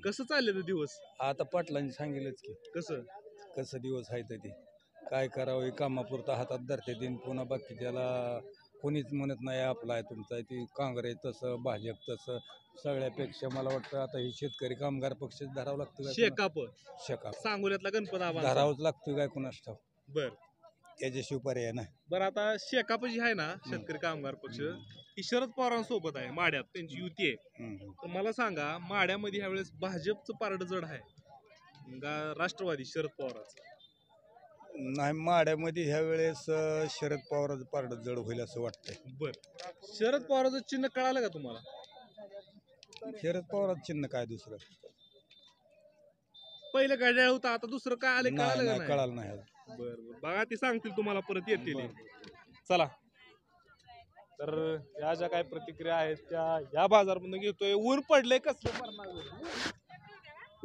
Speaker 1: कसं चालले ते दिवस?
Speaker 4: आता पाटलांनी सांगितलंच की
Speaker 1: कसं
Speaker 4: कसं दिवस आहे ते काय करावं, कामापुरता हातात धरते दिन, पुन्हा बाकी त्याला कोणीच म्हणत नाही आपला आहे तुमचा आहे. ती काँग्रेस तसं, भाजप तसं, सगळ्यापेक्षा मला वाटतं आता ही शेतकरी कामगार पक्ष धरावं लागतं काय
Speaker 1: शेकाप
Speaker 4: शेका
Speaker 1: सांगोल्यातला गणपत आबा.
Speaker 4: धरावंच लागतं काय कुणास ठाव,
Speaker 1: बर
Speaker 4: त्याच्याशिवाय पर्याय नाही.
Speaker 1: बरं, आता शेकाप जी आहे ना शेतकरी कामगार पक्ष, ही शरद पवारांसोबत आहे. माड्यात त्यांची युती आहे. तर मला सांगा, माड्यामध्ये ह्यावेळेस भाजपचं पारड जड आहे का राष्ट्रवादी शरद पवारांचं?
Speaker 4: नाही, माड्यामध्ये ह्या वेळेस शरद पवाराचं पारड जड होईल असं वाटतंय.
Speaker 1: बर, शरद पवाराचं चिन्ह कळालं का तुम्हाला?
Speaker 4: शरद पवाराचं चिन्ह काय दुसरं?
Speaker 1: पहिलं घड्याळ होतं, आता दुसरं काय आलं कळालं का नाही?
Speaker 4: कळालं नाही.
Speaker 1: बर बर, बघा ती सांगतील तुम्हाला, परत येतील. चला, तर या ज्या काही प्रतिक्रिया आहेत त्या या बाजारमधून घेतोय. ऊन पडलंय, कसलं पडणार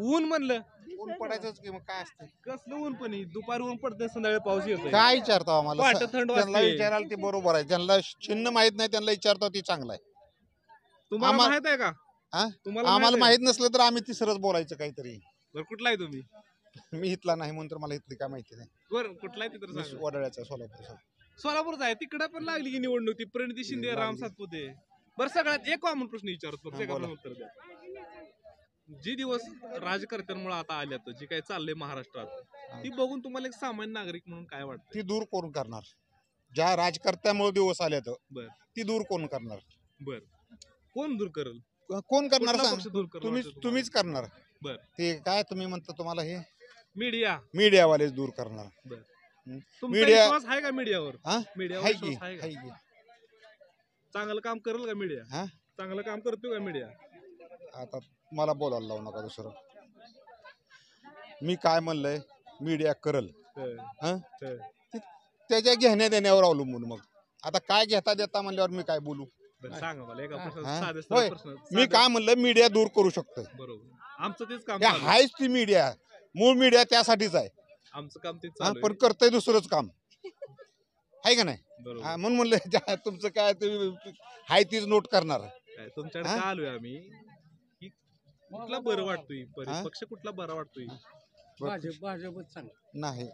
Speaker 1: ऊन म्हणलं,
Speaker 5: ऊन पडायचंच की, मग काय असतं.
Speaker 1: कसलं ऊन पण आहे. दुपारी ऊन पडतंय, संध्याकाळी पाऊस येतोय.
Speaker 5: काय विचारतो आम्हाला?
Speaker 1: वाटतं थंड
Speaker 5: त्यांना
Speaker 1: वाजते.
Speaker 5: विचारायला ते बरोबर आहे, ज्यांना चिन्ह माहित नाही त्यांना विचारतो ती चांगलं आहे.
Speaker 1: तुम्हाला
Speaker 5: आम्हा-
Speaker 1: माहित आहे का?
Speaker 5: हा?
Speaker 1: तुम्हाला
Speaker 5: आम्हाला
Speaker 1: आहे?
Speaker 5: माहित नसलं तर आम्ही तिसरंच बोलायचं काहीतरी.
Speaker 1: बरं, कुठला आहे तुम्ही?
Speaker 5: मी इथला नाही म्हणून तर मला इथली काय माहिती नाही.
Speaker 1: बरं, कुठला आहे तिथं
Speaker 5: मी
Speaker 1: सांगा.
Speaker 5: वडाळ्याचा, सोलापूरचा.
Speaker 1: सोलापूरचा आहे. तिकडे पण लागली की निवडणूक, ती प्रणिती शिंदे, राम सातपुते. बरं, सगळ्यात एक कॉमन प्रश्न विचारतो, फक्त एका प्रश्नाचं उत्तर द्या. जे दिवस राजकर्त्यांमुळे आता आल्यात, जे काही चाललंय महाराष्ट्रात, ती बघून तुम्हाला एक सामान्य नागरिक म्हणून काय वाटतं?
Speaker 5: ती दूर कोण करणार? ज्या राजकर्त्यामुळे दिवस आले तर
Speaker 1: बर
Speaker 5: ती दूर कोण करणार?
Speaker 1: बर, कोण दूर करेल?
Speaker 5: कोण करणार
Speaker 1: कुठला
Speaker 5: सांग?
Speaker 1: पक्ष दूर करणार वाटतं तुम्हाला?
Speaker 5: तुम्हीच करणार.
Speaker 1: बर,
Speaker 5: ते काय तुम्ही म्हणता, तुम्हाला हे
Speaker 1: मीडिया.
Speaker 5: मीडियावालेच दूर करणार.
Speaker 1: बर,
Speaker 5: हं.
Speaker 1: तुमचा
Speaker 5: मीडिया-
Speaker 1: विश्वास आहे का मीडियावर?
Speaker 5: हा?
Speaker 1: मीडियावर
Speaker 5: हाय की,
Speaker 1: विश्वास आहे का?
Speaker 5: हाय की.
Speaker 1: चांगलं काम करेल का मीडिया?
Speaker 5: हा?
Speaker 1: चांगलं काम करतो का मीडिया?
Speaker 5: आता मला बोलायला लावू नका दुसरं. मी काय म्हणलंय, मीडिया करल. हं? त्याच्या घेण्या देण्यावर अवलंबून. मग आता काय घेता देता म्हणल्यावर मी काय बोलू?
Speaker 1: बरं, सांगा मला एका
Speaker 5: हा?
Speaker 1: प्रश्नाचा साधे
Speaker 5: होय.
Speaker 1: प्रश्न.
Speaker 5: मी काय म्हणलं, मीडिया दूर करू शकतं.
Speaker 1: बरोबर, आमचं तेच काम
Speaker 5: त्या
Speaker 1: चालू आहे.
Speaker 5: हायच ती मीडिया, मूळ मीडिया त्यासाठीच आहे.
Speaker 1: आमचं काम तेच
Speaker 5: हा,
Speaker 1: चालू
Speaker 5: पण
Speaker 1: आहे.
Speaker 5: करतंय दुसरंच काम, आहे का नाही?
Speaker 1: बरोबर.
Speaker 5: हा, म्हणून म्हणलं तुमचं काय तुम्ही हाय तीच नोट करणार.
Speaker 1: काय तुमच्याकडे
Speaker 5: हा?
Speaker 1: का आलोय आम्ही की कुठला बरं वाटतोय,
Speaker 5: हा?
Speaker 1: पक्ष कुठला बरा वाटतोय?
Speaker 2: भाजपच चांगलं.
Speaker 5: नाही,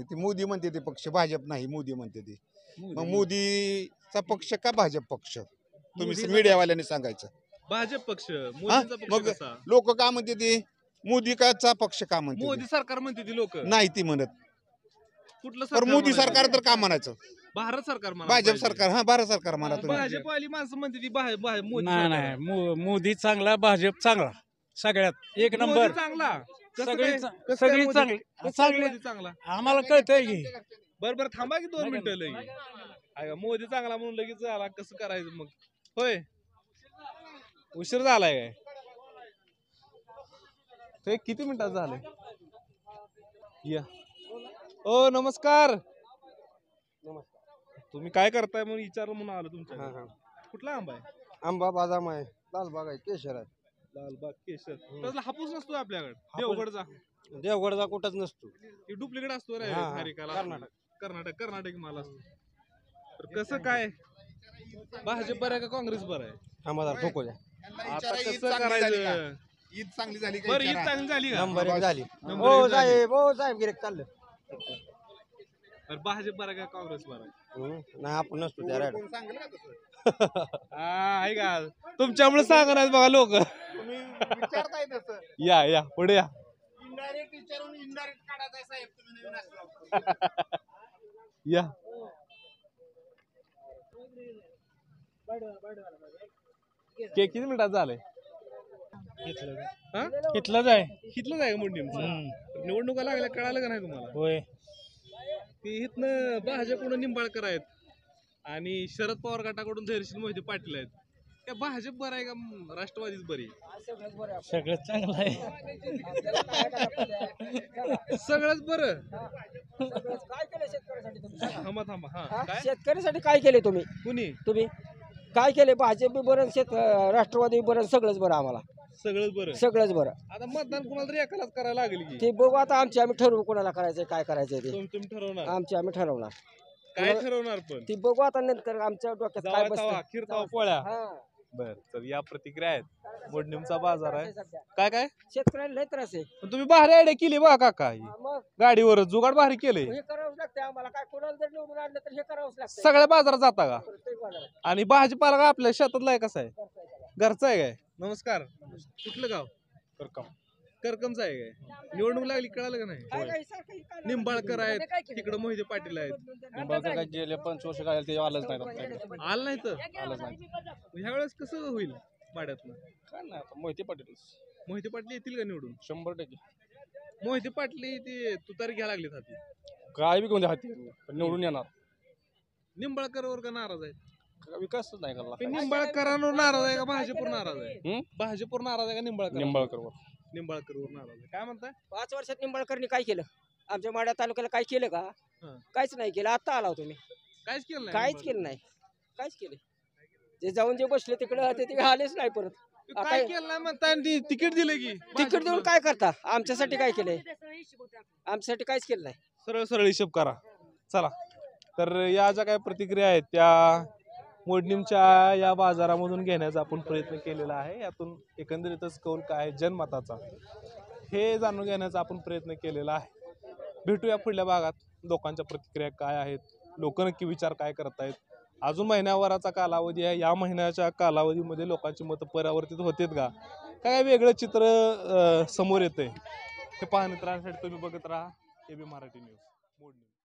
Speaker 5: ती मोदी म्हणते ते पक्ष, भाजप नाही, मोदी म्हणते ती. मग मोदीचा पक्ष का भाजप पक्ष? तुम्ही मीडियावाल्यांनी सांगायचं.
Speaker 1: भाजप पक्ष, मोदींचा पक्ष
Speaker 5: मग
Speaker 1: कसा?
Speaker 5: लोक का म्हणते ते मोदी काचा पक्ष का म्हणते
Speaker 1: मोदी
Speaker 5: ते?
Speaker 1: सरकार म्हणते ती लोक.
Speaker 5: नाही ती म्हणत.
Speaker 1: कुठलं
Speaker 5: तर
Speaker 1: सरकार
Speaker 5: मोदी
Speaker 1: म्हणायचं?
Speaker 5: सरकार तर का म्हणायचं?
Speaker 1: भारत सरकार म्हणायला
Speaker 5: भाजप
Speaker 1: पाहिजे.
Speaker 5: सरकार. हा, भारत सरकार म्हणा तुम्ही.
Speaker 1: भाजपवाली माणसं म्हणते ती मोदी
Speaker 2: नाही
Speaker 1: सरकार.
Speaker 2: नाही, मोदी चांगला, भाजप चांगला, सगळ्यात एक
Speaker 1: मोदी
Speaker 2: नंबर.
Speaker 1: चांगला. कसं
Speaker 2: सगळी
Speaker 1: काय?
Speaker 2: चा-
Speaker 1: कसं काय
Speaker 2: सगळी
Speaker 1: मोदी-
Speaker 2: चांगली.
Speaker 1: कसं काय
Speaker 2: चांगली.
Speaker 1: मोदी चांगला?
Speaker 2: आम्हाला कळतंय की
Speaker 1: बरं बरं, थांबा की 2 मिनिटं लई. आहे का, मोदी चांगला म्हणून लगेच झाला, कसं करायचं मग? होय, उशीर झालाय काय? ते किती मिनिटात झालंय? या. ओ नमस्कार. तुम्ही काय करताय म्हणून विचारलं म्हणून आलो तुमच्या. कुठला आंबा आहे?
Speaker 2: आंबा बादाम आहे, लालबाग आहे, केशर आहे.
Speaker 1: लालबाग केशर. त्यातला हापूस नसतो आपल्याकडे, देवगडचा.
Speaker 2: देवगडचा कुठंच नसतो.
Speaker 1: डुप्लिकेट असतो रे.
Speaker 2: हा, हा.
Speaker 1: हरिकाला.
Speaker 2: कर्नाटक.
Speaker 1: कर्नाटक माल असतो. तर कसं काय, भाजप बरं आहे का काँग्रेस बरं आहे?
Speaker 2: आम्हाला ठोको द्या.
Speaker 1: आता कसं करायचं?
Speaker 5: ईद चांगली झाली का
Speaker 1: बरं, ईद
Speaker 5: विचारा.
Speaker 1: चांगली झाली का?
Speaker 2: नंबर एक झाली.
Speaker 1: नंबर एक झाली.
Speaker 2: हो साहेब गिरेक चाललं.
Speaker 1: अरे भाजप बरं का काँग्रेस बरं
Speaker 8: नाही आपण नसतो त्या
Speaker 5: कोण सांगेल का तसं?
Speaker 1: आहे का तुमच्यामुळे सांगा नाही बघा लोक
Speaker 5: तुम्ही विचारताय तसं
Speaker 1: या पुढे या
Speaker 5: इनडायरेक्ट विचारून इनडायरेक्ट काढायचं साहेब तुम्ही नवीन असला
Speaker 1: या किती मिनिटात झालंय
Speaker 12: इथलंच आहे
Speaker 1: इथलंच आहे का मोडणीमचं निवडणुका लागल्या कळालं का नाही तुम्हाला
Speaker 12: होय
Speaker 1: ते इथनं भाजपकडून निंबाळकर आहेत आणि शरद पवार गटाकडून धैर्यशील मोहिते पाटील आहेत त्या भाजप बरं आहे का राष्ट्रवादीच बरी
Speaker 12: सगळं चांगलं आहे
Speaker 1: सगळंच बरं
Speaker 2: काय केलं शेतकऱ्यासाठी
Speaker 1: थांबा हा काय
Speaker 2: शेतकऱ्यासाठी काय केले तुम्ही
Speaker 1: कुणी
Speaker 2: काय केले भाजप बी बरं राष्ट्रवादी बरं सगळंच बरं आम्हाला
Speaker 1: सगळंच बरं
Speaker 2: बरं
Speaker 1: आता मतदान कुणाला तरी एकालाच करायला लागेल की
Speaker 2: ते बघू आता आम्ही ठरवू कोणाला करायचंय काय करायचंय ते
Speaker 1: तुम्ही ठरवणार
Speaker 2: आम्ही ठरवणार
Speaker 1: काय ठरवणार पण
Speaker 2: ती बघू आता नंतर आमच्या डोक्यात काय
Speaker 1: तवा खीर तवा पोळ्या
Speaker 2: हा
Speaker 1: बर तर या प्रतिक्रिया आहेत मोडणीमचा बाजार आहे काय
Speaker 2: शेतकऱ्याला लय त्रास आहे
Speaker 1: पण तुम्ही भारी आयडिया केली बा काका ही
Speaker 2: मग
Speaker 1: गाडीवर जुगाड भारी केले
Speaker 2: हे करावंच लागतं आम्हाला काय कोणाला जर निवडून आणलं तर हे करावंच लागतं
Speaker 1: सगळ्या बाजारात जाता का
Speaker 2: प्रत्येक बाजारात.
Speaker 1: आणि भाजीपाला का आपल्या शेतातला आहे कसा आहे घरचा आहे काय नमस्कार कुठलं गाव करकमचा आहे काय निवडणूक लागली कळालं का नाही
Speaker 2: काय काय सारखं हे काय
Speaker 1: निंबाळकर आहेत तिकडे मोहिते पाटील आहेत
Speaker 3: काय गेले 5 वर्ष काय ते आलंच नाही
Speaker 1: आलं नाही तर ह्या वेळेस कसं होईल भाड्यातनं
Speaker 3: काय नाही आता मोहिते पाटील
Speaker 1: मोहिते पाटील येतील का निवडून
Speaker 3: 100%
Speaker 1: मोहिते पाटील ते तुतारी घ्यायला लागलीत हाती
Speaker 3: काय बी कोणत्या हाती पण निवडून येणार
Speaker 1: निंबाळकरवर का नाराज आहे
Speaker 3: विकासच नाही करला
Speaker 1: निंबाळकरांवर नाराज आहे का भाजपवर नाराज आहे भाजपवर नाराज आहे का निंबाळकरवर नाराज आहे काय म्हणताय
Speaker 2: 5 वर्षात निंबाळकरनी काय केलं आमच्या माड्या तालुक्याला काय केलं का काहीच नाही केलं आता आला तुम्ही
Speaker 1: काहीच केलं नाही
Speaker 2: काहीच केलं नाही काहीच केलं ते जाऊन जे बसले तिकडे ते आलेच नाही परत
Speaker 1: काय केलं नाही म्हणताय आणि तिकीट दिलं की
Speaker 2: तिकीट देऊन काय करता आमच्यासाठी काय केलंय आमच्यासाठी काहीच केलं नाही
Speaker 1: सरळ हिशोब करा चला तर या ज्या काही प्रतिक्रिया आहेत त्या मोडणीमच्या या बाजारामधून घेण्याचा आपण प्रयत्न केलेला आहे यातून एकंदरीतच कौल काय जनमताचा हे जाणून घेण्याचा आपण प्रयत्न केलेला आहे भेटूया पुढल्या भागात लोकांच्या प्रतिक्रिया काय आहेत लोक नक्की विचार काय करतायत अजून महिन्याभराचा कालावधी आहे या महिन्याच्या कालावधीमध्ये लोकांची मतं परावर्तित होतात का काय वेगळं चित्र समोर येतंय हे पाहण्यासाठी तुम्ही बघत राहा AB मराठी न्यूज मोडणी